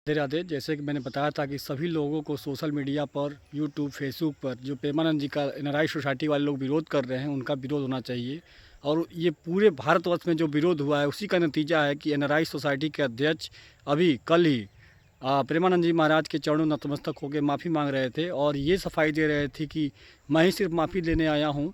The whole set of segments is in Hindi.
राधे राधे। जैसे कि मैंने बताया था कि सभी लोगों को सोशल मीडिया पर, यूट्यूब, फेसबुक पर जो प्रेमानंद जी का एनआरआई सोसाइटी वाले लोग विरोध कर रहे हैं, उनका विरोध होना चाहिए। और ये पूरे भारतवर्ष में जो विरोध हुआ है, उसी का नतीजा है कि एनआरआई सोसाइटी के अध्यक्ष अभी कल ही प्रेमानंद जी महाराज के चरणों नतमस्तक होकर माफ़ी मांग रहे थे और ये सफाई दे रहे थे कि मैं ही सिर्फ माफ़ी लेने आया हूँ।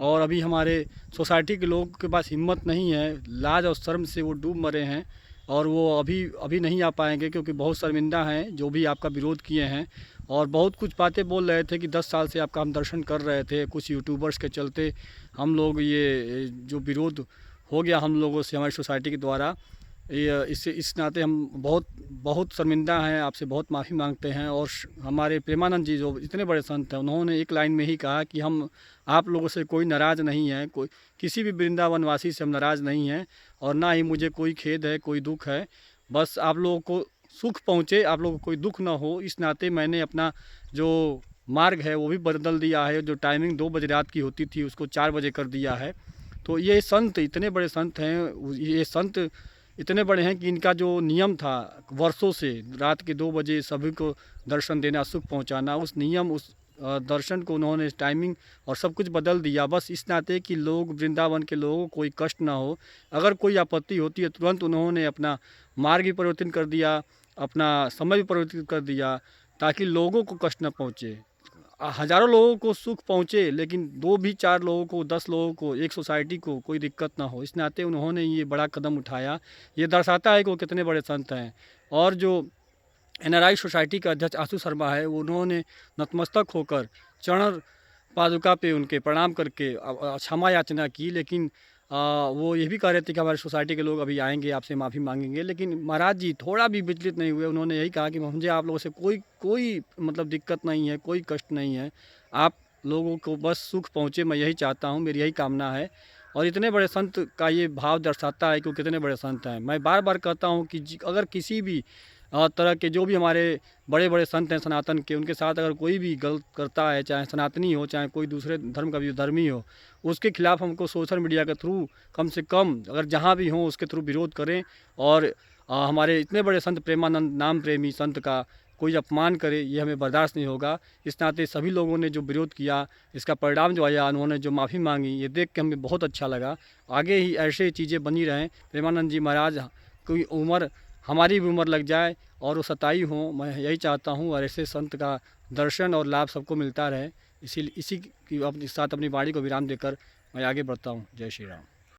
और अभी हमारे सोसाइटी के लोगों के पास हिम्मत नहीं है, लाज और शर्म से वो डूब मरे हैं और वो अभी अभी नहीं आ पाएंगे, क्योंकि बहुत शर्मिंदा हैं जो भी आपका विरोध किए हैं। और बहुत कुछ बातें बोल रहे थे कि 10 साल से आपका हम दर्शन कर रहे थे, कुछ यूट्यूबर्स के चलते हम लोग ये जो विरोध हो गया हम लोगों से हमारी सोसाइटी के द्वारा, ये इससे इस नाते हम बहुत बहुत शर्मिंदा हैं, आपसे बहुत माफ़ी मांगते हैं। और हमारे प्रेमानंद जी जो इतने बड़े संत हैं, उन्होंने एक लाइन में ही कहा कि हम आप लोगों से कोई नाराज़ नहीं है, कोई किसी भी वृंदावन वासी से हम नाराज़ नहीं हैं और ना ही मुझे कोई खेद है, कोई दुख है। बस आप लोगों को सुख पहुँचे, आप लोगों को कोई दुख ना हो, इस नाते मैंने अपना जो मार्ग है वो भी बदल दिया है। जो टाइमिंग 2 बजे रात की होती थी उसको 4 बजे कर दिया है। तो ये संत इतने बड़े संत हैं, ये संत इतने बड़े हैं कि इनका जो नियम था वर्षों से रात के 2 बजे सभी को दर्शन देना, सुख पहुंचाना, उस नियम उस दर्शन को उन्होंने टाइमिंग और सब कुछ बदल दिया, बस इस नाते कि लोग वृंदावन के लोगों को कोई कष्ट ना हो। अगर कोई आपत्ति होती है तुरंत उन्होंने अपना मार्ग भी परिवर्तन कर दिया, अपना समय भी परिवर्तित कर दिया, ताकि लोगों को कष्ट न पहुँचे। हज़ारों लोगों को सुख पहुँचे, लेकिन 2 भी 4 लोगों को, 10 लोगों को, एक सोसाइटी को कोई दिक्कत ना हो। इस नाते उन्होंने ये बड़ा कदम उठाया। ये दर्शाता है कि वो कितने बड़े संत हैं। और जो एनआरआई सोसाइटी के अध्यक्ष आशु शर्मा है, उन्होंने नतमस्तक होकर चरण पादुका पे उनके प्रणाम करके क्षमा याचना की। लेकिन वो ये भी कह रहे थे कि हमारी सोसाइटी के लोग अभी आएंगे, आपसे माफ़ी मांगेंगे। लेकिन महाराज जी थोड़ा भी विचलित नहीं हुए, उन्होंने यही कहा कि मुझे आप लोगों से कोई कोई मतलब दिक्कत नहीं है, कोई कष्ट नहीं है, आप लोगों को बस सुख पहुँचे, मैं यही चाहता हूँ, मेरी यही कामना है। और इतने बड़े संत का ये भाव दर्शाता है कि वो कितने बड़े संत हैं। मैं बार बार कहता हूँ कि अगर किसी भी तरह के जो भी हमारे बड़े बड़े संत हैं सनातन के, उनके साथ अगर कोई भी गलत करता है, चाहे सनातनी हो, चाहे कोई दूसरे धर्म का भी धर्मी हो, उसके खिलाफ़ हमको सोशल मीडिया के थ्रू कम से कम अगर जहाँ भी हों उसके थ्रू विरोध करें। और हमारे इतने बड़े संत प्रेमानंद नाम प्रेमी संत का कोई अपमान करे, ये हमें बर्दाश्त नहीं होगा। इस नाते सभी लोगों ने जो विरोध किया, इसका परिणाम जो आया, उन्होंने जो माफ़ी मांगी, ये देख के हमें बहुत अच्छा लगा। आगे ही ऐसे चीज़ें बनी रहें। प्रेमानंद जी महाराज कोई उम्र, हमारी भी उम्र लग जाए और वो 27 हों, मैं यही चाहता हूँ। और ऐसे संत का दर्शन और लाभ सबको मिलता रहे। इसी की अपने साथ अपनी वाणी को विराम देकर मैं आगे बढ़ता हूँ। जय श्री राम।